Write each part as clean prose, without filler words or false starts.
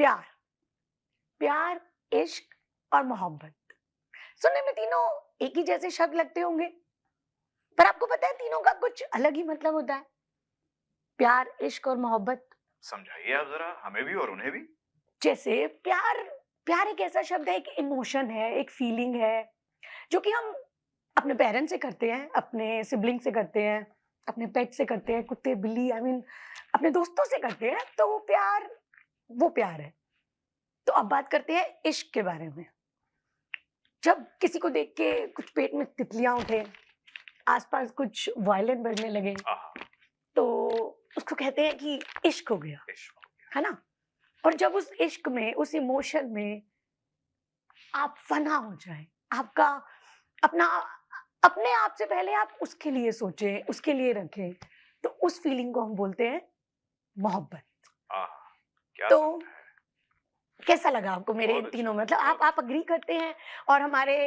प्यार, प्यार, इश्क और मोहब्बत। सुनने में तीनों एक ही जैसे शब्द लगते होंगे, पर आपको पता है तीनों का कुछ अलग ही मतलब होता है। प्यार, इश्क और मोहब्बत। समझाइए आप जरा हमें भी और उन्हें भी। जैसे प्यार, प्यार एक ऐसा शब्द है, एक इमोशन है, एक फीलिंग है, जो कि हम अपने पेरेंट्स से करते हैं, अपने सिबलिंग से करते हैं, अपने पेट से करते हैं, कुत्ते, बिल्ली, आई मीन अपने दोस्तों से करते हैं, तो वो प्यार है। तो अब बात करते हैं इश्क के बारे में। जब किसी को देख के कुछ पेट में तितलियाँ उठे, आस-पास कुछ वायलिन बजने लगे, आहा, तो उसको कहते हैं कि इश्क हो गया, इश्क। है ना? और जब उस इश्क में, उस इमोशन में आप फ़ना हो जाएँ, आपका अपना अपने आप से पहले आप उसके लिए सोचें, उसके लिए रखें, तो उस फीलिंग को हम बोलते हैं मोहब्बत। आहा, क्या तो समझाया है। कैसा लगा आपको मेरे इन बहुत अच्छा, तीनों मतलब बहुत आप अच्छा। एग्री करते हैं और हमारे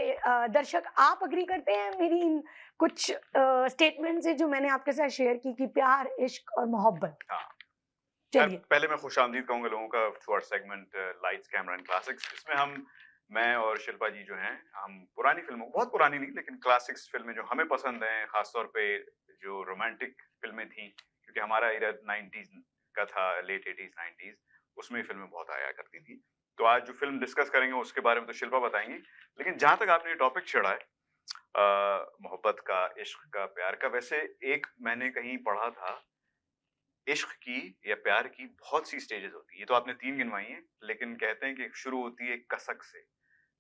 दर्शक आप एग्री करते हैं मेरी इन कुछ स्टेटमेंट से जो मैंने आपके साथ शेयर की कि प्यार, इश्क और मोहब्बत। हाँ, खैर चलिए, पहले मैं खुशामदीद कहूँगा लोगों का to our segment lights, camera and classics. इसमें मैं और शिल्पा जी जो हैं, हम पुरानी फ़िल्मों बहुत पुरानी नहीं लेकिन क्लासिक्स फ़िल्में जो हमें पसंद हैं, ख़ास तौर पे जो रोमांटिक फ़िल्में थी, क्योंकि हमारा एरा 90s का था, लेट 80s 90s उसमें फ़िल्में बहुत आया करती थी। तो आज जो फ़िल्म डिस्कस करेंगे उसके बारे में तो शिल्पा बताएँगी। लेकिन जहाँ तक आपने ये टॉपिक छेड़ा है मोहब्बत का, इश्क का, प्यार का, वैसे एक मैंने कहीं पढ़ा था इश्क की या प्यार की बहुत सी स्टेजेस होती है। ये तो आपने 3 गिनवाई हैं, लेकिन कहते हैं कि शुरू होती है एक कसक से,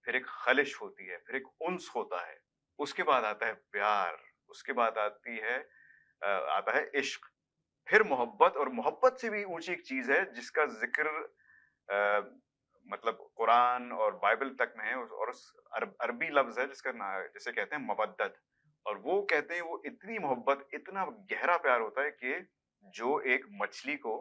फिर एक ख़लिश होती है, फिर एक उन्स होता है, उसके बाद आता है प्यार, उसके बाद आता है इश्क, फिर मोहब्बत और मोहब्बत से भी ऊँची एक चीज़ है जिसका ज़िक्र अ, मतलब कुरान और बाइबल तक में है और उस अरबी लफ्ज़ है जिसका जिसे कहते हैं मवद्दत और वो कहते हैं वो इतनी मोहब्बत, इतना गहरा प्यार होता है कि जो एक मछली को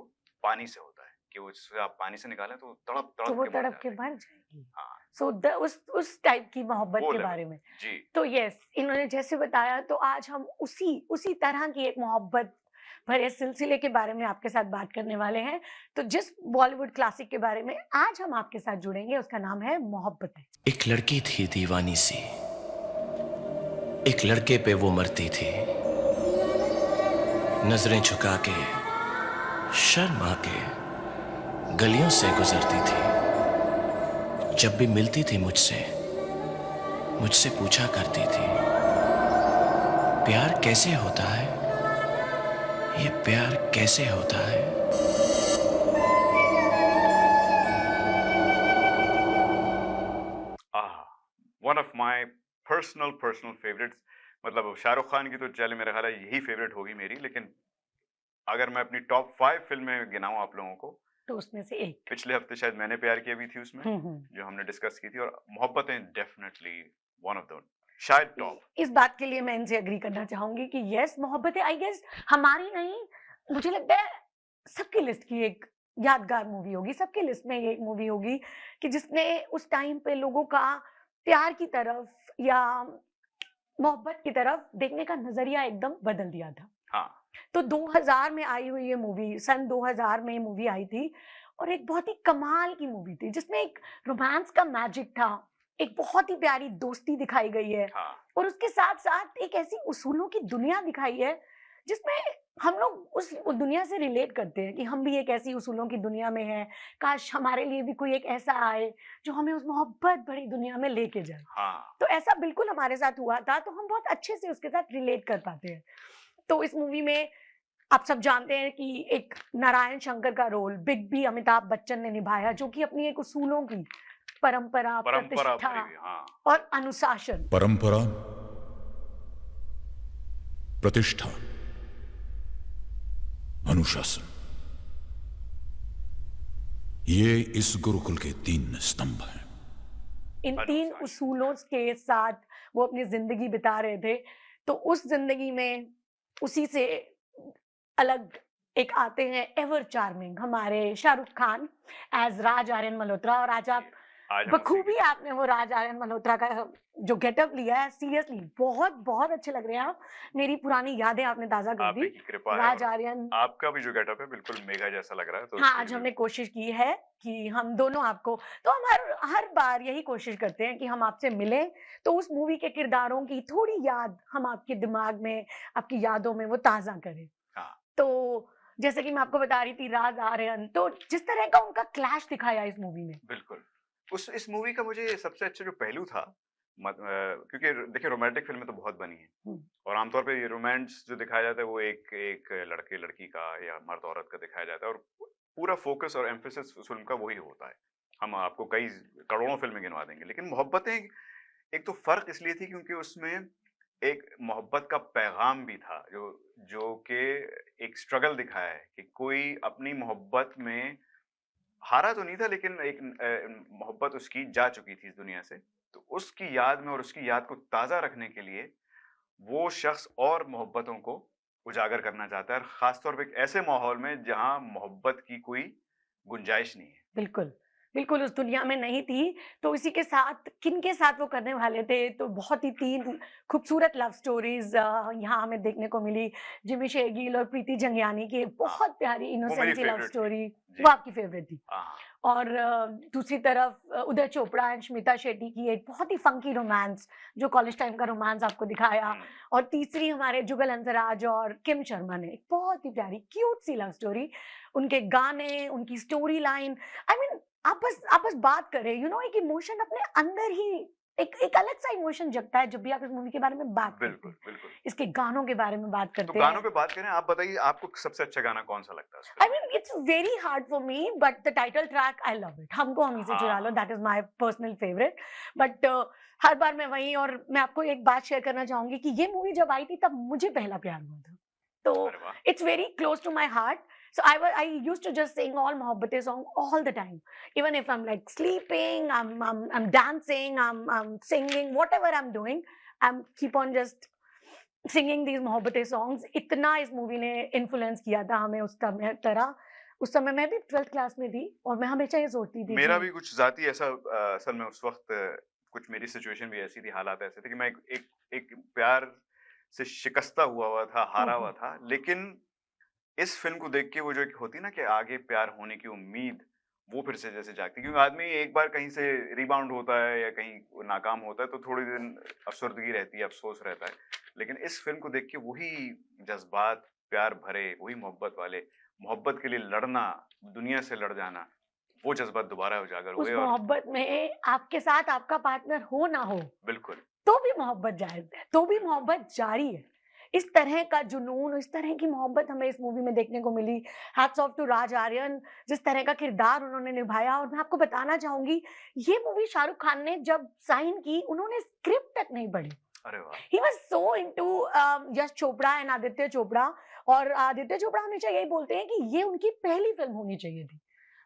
पानी से होता है कि उससे आप पानी से निकालें तो तो तड़प-तड़प वो के मर तड़प के जाते हैं। मर जाएगी। हाँ, सो द उस टाइप की मोहब्बत वो के लेवल। बारे में। जी, तो यस, इन्होंने जैसे बताया तो आज हम उसी उसी तरह की एक मोहब्बत भरे सिलसिले के बारे में आपके साथ बात करने वाले हैं। तो जिस बॉलीवुड क्लासिक के बारे में आज हम आपके साथ जुड़ेंगे उसका नाम है मोहब्बतें। एक लड़की थी दीवानी सी, एक लड़के पे वो मरती थी। नजरें झुका के, शर्मा के गलियों से गुजरती थी। जब भी मिलती थी मुझसे पूछा करती थी, प्यार कैसे होता है? ये प्यार कैसे होता है? आहा! One of my personal favourites मतलब शाहरुख खान की तो चलिए मेरा ख़्याल है यही फेवरेट होगी मेरी, लेकिन अगर मैं अपनी टॉप 5 फ़िल्में गिनाऊँ आप लोगों को, तो उसमें से एक। पिछले हफ़्ते शायद मैंने प्यार किया भी थी उसमें, हुँ, हुँ। जो हमने डिस्कस की थी और Mohabbatein definitely one of the शायद टॉप। इस बात के लिए मैं इनसे एग्री करना चाहूँगी कि येस मोहब्बतें आई गेस हमारी नहीं, मुझे लगता है सबकी लिस्ट की एक यादगार मूवी होगी, सबकी लिस्ट में ये एक मूवी होगी कि जिसने उस टाइम पे लोगों का प्यार की तरफ या मोहब्बत की तरफ देखने का नज़रिया एकदम बदल दिया था। हाँ, तो 2000 में आई हुई ये मूवी, सन 2000 में ये मूवी आई थी और एक बहुत ही कमाल की मूवी थी जिसमें एक रोमांस का मैजिक था, एक बहुत ही प्यारी दोस्ती दिखाई गई है हाँ, और उसके साथ-साथ एक ऐसी उसूलों की दुनिया दिखाई है, जिसमें हम लोग उस दुनिया से रिलेट करते हैं कि हम भी एक ऐसी उसूलों की दुनिया में हैं, काश हमारे लिए भी कोई एक ऐसा आए, जो हमें उस मोहब्बत भरी दुनिया में लेके जाए। हाँ, तो ऐसा बिल्कुल हमारे साथ हुआ था, तो हम बहुत अच्छे से उसके साथ रिलेट कर पाते हैं। तो इस मूवी में आप सब जानते हैं कि एक नारायण शंकर का role big B Amitabh Bachchan ने निभाया, जो कि अपनी एक उसूलों की परंपरा, परंपरा प्रतिष्ठा भरी हुई, हाँ, और अनुशासन। परंपरा, प्रतिष्ठा, अनुशासन, ये इस गुरुकुल के 3 स्तंभ हैं। इन 3 अनुशासन। उसूलों के साथ वो अपनी ज़िंदगी बिता रहे थे। तो उस ज़िंदगी में उसी से अलग एक आते हैं एवर चार्मिंग हमारे शाहरुख खान एज़ राज आर्यन मल्होत्रा और आज जी, आप आज हम बखूबी उसी आपने वो राज आर्यन मल्होत्रा का जो गेटअप लिया है, सीरियसली बहुत बहुत अच्छे लग रहे हैं आप। मेरी पुरानी यादें आपने ताजा कर आप दी। ही की कृपा है राज और आर्यन, आपका भी जो गेटअप है बिल्कुल मेघा जैसा लग रहा है, तो हाँ, उसके आज लिए हमने कोशिश की है कि हम दोनों आपको, तो हम हर बार यही कोशिश करते हैं कि हम आपसे मिलें, तो उस मूवी के किरदारों की थोड़ी याद हम आपके दिमाग में, आपकी यादों में वो ताज़ा करें। हाँ, तो जैसे कि मैं आपको बता रही थी राज आर्यन, तो जिस तरह का उनका क्लैश दिखाया इस मूवी में। बिल्कुल। इस मूवी का मुझे सबसे अच्छा जो पहलू था क्योंकि देखिए रोमांटिक फ़िल्में तो बहुत बनी हैं हुँ, और आमतौर पे ये रोमांस जो दिखाया जाता है वो एक एक लड़के-लड़की का या मर्द-औरत का दिखाया जाता है और पूरा फ़ोकस और एम्फेसिस उस फ़िल्म का वही होता है। हम आपको कई करोड़ों फ़िल्में गिनवा देंगे, लेकिन मोहब्बतें एक तो फ़र्क इसलिए थी क्योंकि उसमें एक मोहब्बत का पैगाम भी था जो जो कि एक स्ट्रगल दिखाया है कि कोई अपनी मोहब्बत में हारा तो नहीं था लेकिन एक मोहब्बत उसकी जा चुकी थी इस दुनिया से। तो उसकी याद में और उसकी याद को ताज़ा रखने के लिए वो शख्स और मोहब्बतों को उजागर करना चाहता है और ख़ास तौर पे एक ऐसे माहौल में जहाँ मोहब्बत की कोई गुंजाइश नहीं है। बिल्कुल, बिल्कुल उस दुनिया में नहीं थी, तो इसी के साथ किनके साथ वो करने वाले थे, तो बहुत ही 3 खूबसूरत लव स्टोरीज़ यहाँ हमें देखने को मिली। जिमी शेरगिल और प्रीति झंगियानी की एक हाँ, बहुत प्यारी वो मेरी इनोसेंट सी लव फ़ेवरेट थी। स्टोरी, जी। वो आपकी फ़ेवरेट थी। हाँ, हाँ। और दूसरी तरफ उदय चोपड़ा एंड स्मिता शेट्टी की एक बहुत ही फंकी रोमांस, जो कॉलेज टाइम का रोमांस आपको दिखाया। हुँ, और तीसरी हमारे जुगल हंसराज और किम शर्मा ने एक बहुत ही प्यारी क्यूट सी लव स्टोरी, उनके गाने, उनकी स्टोरी लाइन, आई मीन आप बस बात करें, यू नो, एक इमोशन अपने अंदर ही, एक अलग सा इमोशन जगता है जब भी आप इस मूवी के बारे में बात करते बिल्कुल, हैं, बिल्कुल। इसके गानों के बारे में बात तो करते गानों हैं। पे बात करें, आप बताइए आपको सबसे अच्छा गाना कौन-सा लगता है उस I फ़िल्म में? mean, it's very hard for me, but the title track, I love it. हमको हमी से चुरा लो, हाँ, that is my personal favorite. But हर बार मैं वही, और मैं आपको एक बात शेयर करना चाहूंगी कि ये मूवी जब आई थी तब मुझे पहला प्यार हुआ था, तो अरे वाह! it's very close to my heart. So I used to just sing all Mohabbatein song all the time. Even if I'm like sleeping, I'm dancing, I'm singing, whatever I'm doing, I'm keep on just singing these Mohabbatein songs. इतना इस movie ने influence किया था हमें उस समय तरह। उस समय मैं भी 12th क्लास में थी और मैं हमेशा ये सोचती थी मेरा कि भी कुछ ज़ाती ऐसा असल में उस वक़्त कुछ मेरी सिचुएशन भी ऐसी थी, हालात ऐसे थे कि मैं एक एक एक प्यार से शिकस्ता हुआ था, हारा हुआ ओहो! था। लेकिन इस फ़िल्म को देख के वो जो एक होती है ना कि आगे प्यार होने की उम्मीद, वो फिर से जैसे जागती है। क्योंकि आदमी एक बार कहीं से रिबाउंड होता है या कहीं वो नाकाम होता है, तो थोड़े दिन अफ़सरदगी रहती है, अफ़सोस रहता है। लेकिन इस फ़िल्म को देख के वही जज़्बात, प्यार भरे, वही मोहब्बत वाले, मोहब्बत के लिए लड़ना, दुनिया से लड़ जाना, वो जज़्बात दोबारा उजागर उस हुए और मोहब्बत में आपके साथ आपका पार्टनर हो ना हो, बिल्कुल, तो भी मोहब्बत जायज़ है, तो भी मोहब्बत जारी है। इस तरह का जुनून, इस तरह की मोहब्बत हमें इस मूवी में देखने को मिली। हैट्स ऑफ टू राज आर्यन, जिस तरह का किरदार उन्होंने निभाया। और मैं आपको बताना चाहूँगी, ये मूवी शाहरुख खान ने जब साइन की, उन्होंने स्क्रिप्ट तक नहीं पढ़ी। अरे वाह! He was so into Yash Chopra and Aditya Chopra. और आदित्य चोपड़ा हमेशा यही बोलते हैं कि ये उनकी पहली फिल्म होनी चाहिए थी,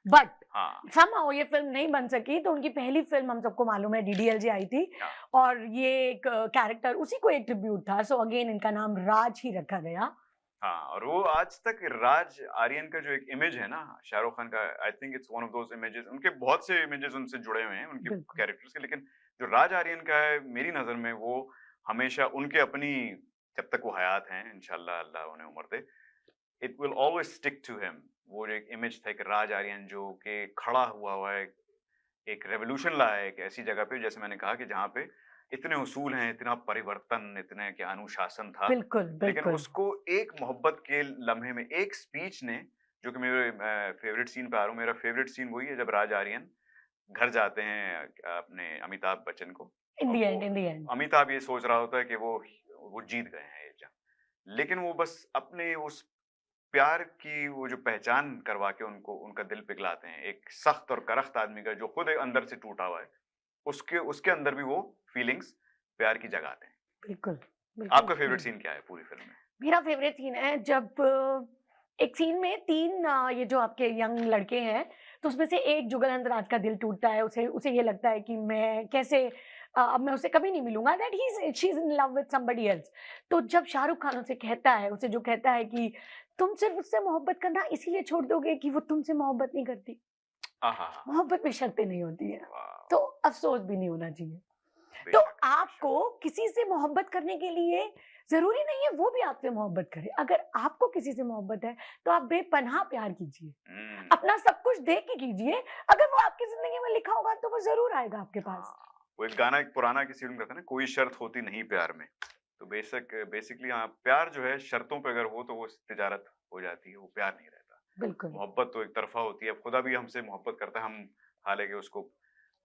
बट हाँ, समहाउ ये फिल्म नहीं बन सकी। तो उनकी पहली फिल्म हम सबको मालूम है डीडीएलजे आई थी, हाँ, और ये एक कैरेक्टर उसी को एक ट्रिब्यूट था। सो अगेन इनका नाम राज ही रखा गया। हाँ और वो आज तक राज आर्यन का जो एक इमेज है ना, शाहरुख खान का I think it's one of those images उनके बहुत से इमेजेस उनसे जुड़े हुए हैं, उनके बिल्कुल, कैरेक्टर्स के लेकिन जो राज आर्यन का है, मेरी नज़र में वो हमेशा उनके अपनी जब तक वो हयात हैं, इंशाल्लाह अल्लाह उन्हें उम्र दे, it will always stick to him. वो जो एक इमेज था एक राज आर्यन जो कि खड़ा हुआ है, एक रेवोल्यूशन लाया है एक ऐसी जगह पे जैसे मैंने कहा कि जहाँ पे इतने उसूल हैं, इतना परिवर्तन, इतने क्या अनुशासन था, बिल्कुल, लेकिन बिल्कुल। उसको एक मोहब्बत के लम्हे में, एक स्पीच ने जो कि मेरे फ़ेवरेट सीन पे आ रहा हूँ, मेरा फ़ेवरेट सीन वही है जब राज आर्यन घर जाते हैं अपने अमिताभ बच्चन को इन और द वो and, in the end. Amitabh ये सोच रहा होता है कि वो जीत गए हैं ये जंग। लेकिन वो बस अपने उस प्यार की वो जो पहचान करवा के उनको उनका दिल पिघलाते हैं। एक सख्त और करख्त आदमी का जो खुद एक अंदर से टूटा हुआ है, उसके उसके अंदर भी वो फीलिंग्स प्यार की जगाते हैं। बिल्कुल, बिल्कुल आपका फ़ेवरेट सही। सीन क्या है पूरी फ़िल्म में? मेरा फेवरेट सीन है जब एक सीन में 3 ये जो आपके यंग लड़के हैं, तो उसमें से एक जुगल हंसराज का दिल टूटता है। उसे उसे ये लगता है कि मैं कैसे, अब मैं उससे कभी नहीं मिलूँगा, that she is in love with somebody else. तो जब शाहरुख खान उसे कहता है, उसे जो कहता है कि तुम सिर्फ़ उससे मोहब्बत करना इसीलिए छोड़ दोगे कि वो तुमसे मोहब्बत नहीं करती। आहाहा! मोहब्बत में शर्तें नहीं होती हैं। वाह! तो अफसोस भी नहीं होना चाहिए। तो आपको किसी से मोहब्बत करने के लिए जरूरी नहीं है वो भी आपसे मोहब्बत करे। अगर आपको किसी से मोहब्बत है तो आप बेपनाह प्यार कीजिए, अपना सब कुछ दे के कीजिए। अगर वो आपकी जिंदगी में लिखा होगा तो वो जरूर आएगा आपके पास। वो एक गाना, एक पुराना किसी फिल्म का था ना, कोई शर्त होती नहीं प्यार में। तो बेसिकली हाँ, प्यार जो है शर्तों पे अगर हो तो वो तिजारत हो जाती है, वो प्यार नहीं रहता। बिल्कुल। मोहब्बत तो एक तरफा होती है। खुदा भी हमसे मोहब्बत करता है, हम हालांकि उसको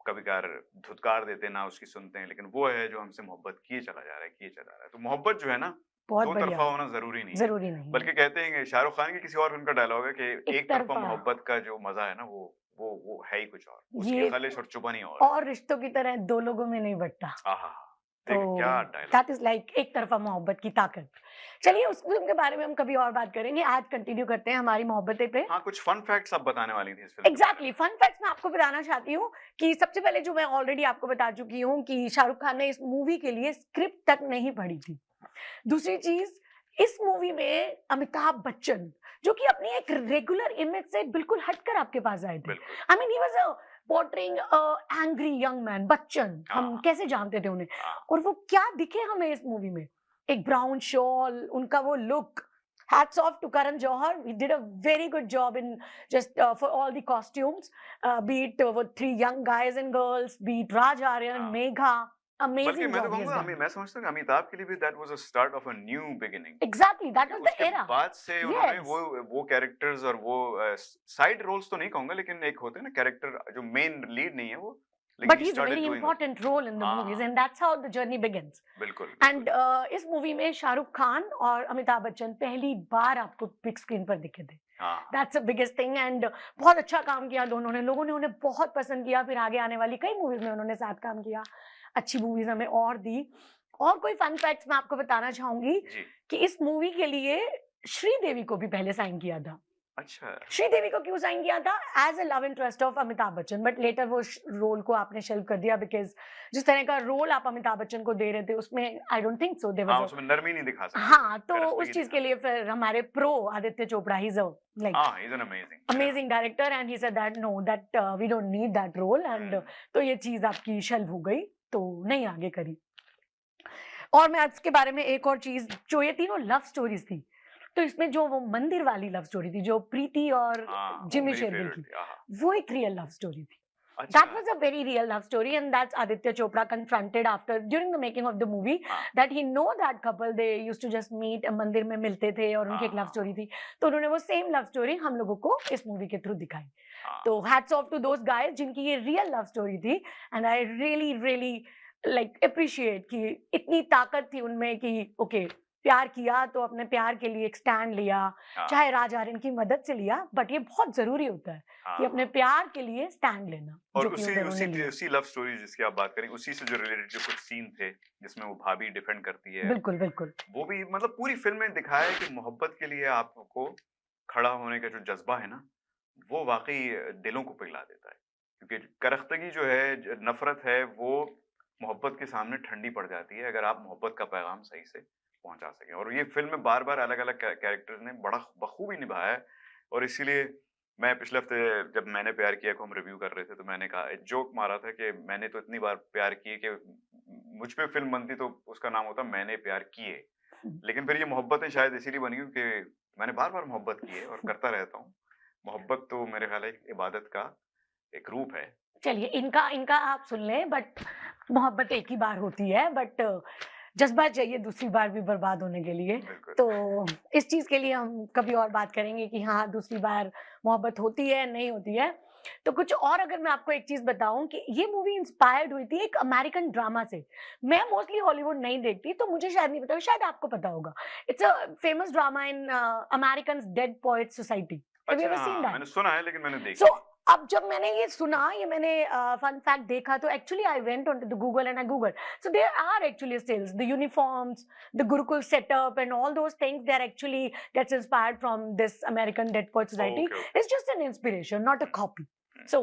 कभी कभार धुतकार देते हैं, ना उसकी सुनते हैं, लेकिन वो है जो हमसे मोहब्बत किए चला जा रहा है, किए चला रहा है। तो मोहब्बत जो है ना, बहुत दो बढ़िया, तरफा होना जरूरी नहीं है। जरूरी नहीं है। बल्कि कहते हैं कि शाहरुख खान की किसी और फिल्म का डायलॉग है कि एक तरफा तरफा। मोहब्बत का जो मजा है ना, वो है ही कुछ और, उसकी ये खलिश और चुभन ही और है। और रिश्तों की तरह दो लोगों में नहीं बटता। आहा, तो देखिए क्या डायलॉग। दैट इज लाइक एक तरफा मोहब्बत की ताकत। चलिए उस फिल्म के बारे में हम कभी और बात करेंगे, आज कंटिन्यू करते हैं हमारी मोहब्बतें पे। हाँ, कुछ फन फैक्ट्स आप बताने वाली थी इस फिल्म के बारे एग्जैक्टली, फन फैक्ट्स मैं आपको बताना चाहती हूँ कि सबसे पहले जो मैं ऑलरेडी आपको बता चुकी हूँ कि शाहरुख खान ने इस मूवी के लिए स्क्रिप्ट तक नहीं पढ़ी थी। दूसरी चीज, इस मूवी में अमिताभ बच्चन जो कि अपनी एक रेगुलर इमेज से बिल्कुल हटकर आपके पास आए थे। बिल्कुल। I mean he was a portraying a angry young man. Bachchan हम हाँ। कैसे जानते थे उन्हें, हाँ, और वो क्या दिखे हमें इस मूवी में। एक ब्राउन शॉल, उनका वो look, hats off to Karan Johar. He did a very good job in just for all the costumes, be it with 3 young guys and girls, be it Raj Aryan, हाँ। Megha, बल्कि amazing मैं तो job he has कहूँगा, done. मैं समझता हूँ कि अमिताभ के लिए भी that was a start of a new beginning. Exactly, that was the उसके era. बाद से उन्होंने Yes. वो कैरेक्टर्स और वो साइड रोल्स तो नहीं कहूंगा, लेकिन एक होते हैं ना कैरेक्टर जो मेन लीड नहीं है वो, But लेकिन he he's a started very doing it. important role in the हाँ, movies, हाँ। and that's how the journey begins. बिल्कुल, And इस मूवी में शाहरुख खान और अमिताभ बच्चन पहली बार आपको बिग स्क्रीन पर दिखे थे। हाँ, That's the biggest thing, and बहुत अच्छा काम किया दोनों ने, लोगों ने उन्हें बहुत पसंद किया। फिर आगे आने वाली कई मूवीज में उन्होंने साथ काम किया, अच्छी मूवीज हमें और दी। और कोई फन फैक्ट्स मैं आपको बताना चाहूंगी जी। कि इस मूवी के लिए श्रीदेवी को भी पहले साइन किया था। अच्छा, श्रीदेवी को क्यों साइन किया था? As a love interest of Amitabh Bachchan, but later वो रोल को आपने शेल्व कर दिया, बिकॉज जिस तरह का रोल आप अमिताभ बच्चन को दे रहे थे उसमें I don't think so there हाँ, वाज उसमें नरमी नहीं दिखा सकते। हाँ, तो करस्ते उस की चीज दिखा। के लिए फिर हमारे pro Aditya Chopra, he is like हाँ, he's an amazing amazing director, and he said that no, that we don't need that role, and तो ये चीज आपकी शेल्व हो गई, तो नहीं आगे करी। और मैं आज के बारे में एक और चीज, जो ये तीनों लव स्टोरीज थी, तो इसमें जो वो मंदिर वाली लव स्टोरी थी जो प्रीति और हाँ, वो जिमी मेरी शेरगिल favorite की, थी। आहा, वो एक रियल लव स्टोरी थी। अच्छा, That was a very real love story, and that's Aditya Chopra confronted after during the making of the movie हाँ, that he know that couple, they used to just meet मंदिर में मिलते थे और उनकी एक लव हाँ, स्टोरी थी, तो उन्होंने वो सेम लव स्टोरी हम लोगों को इस मूवी के थ्रू दिखाई। हाँ, तो hats off to those guys जिनकी ये रियल लव स्टोरी थी, and I really really like appreciate कि इतनी ताकत थी उनमें कि ओके, प्यार किया तो अपने प्यार के लिए एक स्टैंड लिया, हाँ, चाहे राज आर्यन की मदद से लिया, बट ये बहुत जरूरी होता है कि अपने हाँ। प्यार के लिए स्टैंड लेना, और जो कि उसी उन्होंने लिया। उसी लव स्टोरी जिसकी आप बात करें, उसी से जो रिलेटेड जो कुछ सीन थे जिसमें वो भाभी डिफेंड करती है, बिल्कुल बिल्कुल। वो भी मतलब पूरी फिल्म में दिखाया है कि मोहब्बत के लिए आपको खड़ा होने का जो जज्बा है ना, वो वाकई दिलों को पिघला देता है। क्योंकि करख्तगी जो है, नफरत है, वो मोहब्बत के सामने ठंडी पड़ जाती है अगर आप मोहब्बत का पैगाम सही से पहुंचा सकें। और ये फिल्म में बार बार अलग अलग कैरेक्टर्स ने बड़ा बखूबी निभाया है। और इसीलिए मैं पिछले हफ्ते जब मैंने प्यार किया को हम रिव्यू कर रहे थे, तो मैंने कहा, जोक मारा था कि मैंने तो इतनी बार प्यार किए कि मुझ पे फिल्म बनती तो उसका नाम होता मैंने प्यार किए। लेकिन फिर ये मोहब्बतें शायद इसीलिए बनी क्योंकि मैंने बार बार मोहब्बत की है और करता रहता हूँ। मोहब्बत तो मेरे ख्याल है एक इबादत का एक रूप है। चलिए इनका इनका आप सुन लें, बट मोहब्बत एक ही बार होती है, बट जज्बा चाहिए दूसरी बार भी बर्बाद होने के लिए। बिल्कुल। तो इस चीज के लिए हम कभी और बात करेंगे कि हाँ दूसरी बार मोहब्बत होती है नहीं होती है। तो कुछ और अगर मैं आपको एक चीज बताऊं कि ये मूवी इंस्पायर्ड हुई थी एक अमेरिकन ड्रामा से। मैं मोस्टली हॉलीवुड नहीं देखती, तो मुझे शायद नहीं पता, शायद आपको पता होगा। It's a famous drama in American Dead Poet society. अच्छा, हाँ, मैंने सुना है लेकिन मैंने देखी सो अब जब मैंने ये सुना, ये मैंने फन फैक्ट देखा, तो actually I went on the Google and I Google, so there are actually stills, the uniforms, the gurukul setup and all those things, they are actually gets inspired from this American Dead Poet Society. It's just an inspiration, not a copy. So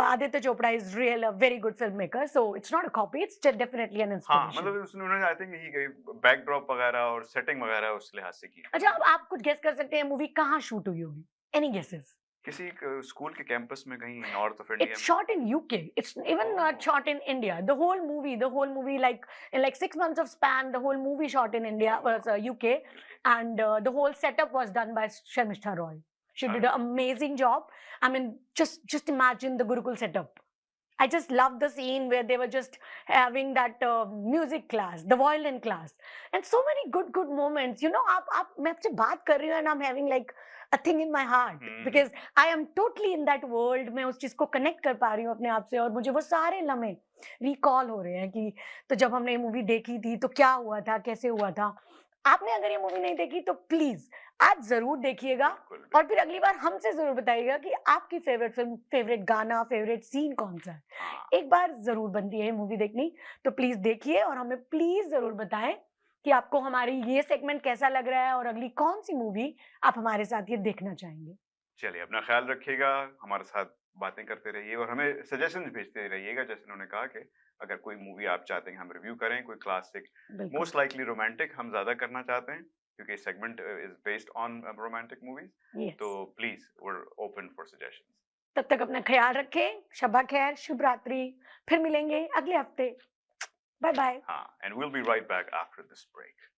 Aditya Chopra is a very good filmmaker, so it's not a copy, it's definitely an हाँ, inspiration. मतलब उसने I think he backdrop वगैरह और setting वगैरह उस लिहाज से की। अच्छा, अब आप कुछ गेस कर सकते हैं मूवी कहाँ शूट हुई होगी? Any guesses? किसी स्कूल के कैंपस में कहीं नॉर्थ ऑफ इंडिया It's में? shot in UK. It's even not Oh. shot in India. The whole movie, like in like 6 months of span, the whole movie shot in India was UK, and the whole setup was done by Sharmishta Roy. She did an amazing job. I mean, just imagine the Gurukul setup. I just love the scene where they were just having that music class, the violin class, and so many good moments. You know, आप मैं आपसे बात कर रही हूँ and I'm having like a thing in my heart because I am totally in that world. मैं उस चीज को connect कर पा रही हूँ अपने आप से, और मुझे वो सारे लम्हे recall हो रहे हैं कि तो जब हमने ये मूवी देखी थी तो क्या हुआ था, कैसे हुआ था. आपने अगर ये मूवी नहीं देखी तो प्लीज आज जरूर देखिएगा, बिल्कुल, और फिर अगली बार हमसे जरूर बताइएगा कि आपकी फेवरेट फिल्म, फेवरेट गाना, फेवरेट सीन कौन सा है. हाँ, एक बार जरूर बनती है ये मूवी देखनी, तो प्लीज देखिए और हमें प्लीज जरूर बताएं कि आपको हमारी ये सेगमेंट कैसा लग रहा है और अगली कौन सी मूवी आप हमारे साथ ये देखना चाहेंगे. चलिए अपना ख्याल रखिएगा, हमारे साथ बातें करते रहिए और हमें सजेशंस भेजते रहिएगा. जैसे उन्होंने कहा कि अगर कोई मूवी आप चाहते हैं हम रिव्यू करें, कोई क्लासिक, बिल्कुल. मोस्ट लाइकली रोमांटिक हम ज्यादा करना चाहते हैं क्योंकि segment is based on romantic movies. Yes. तो please we are open for suggestions. तब तक अपना ख्याल रखें. शब्बा खैर, शुभ रात्रि. फिर मिलेंगे अगले हफ्ते. Bye bye. हाँ, and we'll be right back after this break.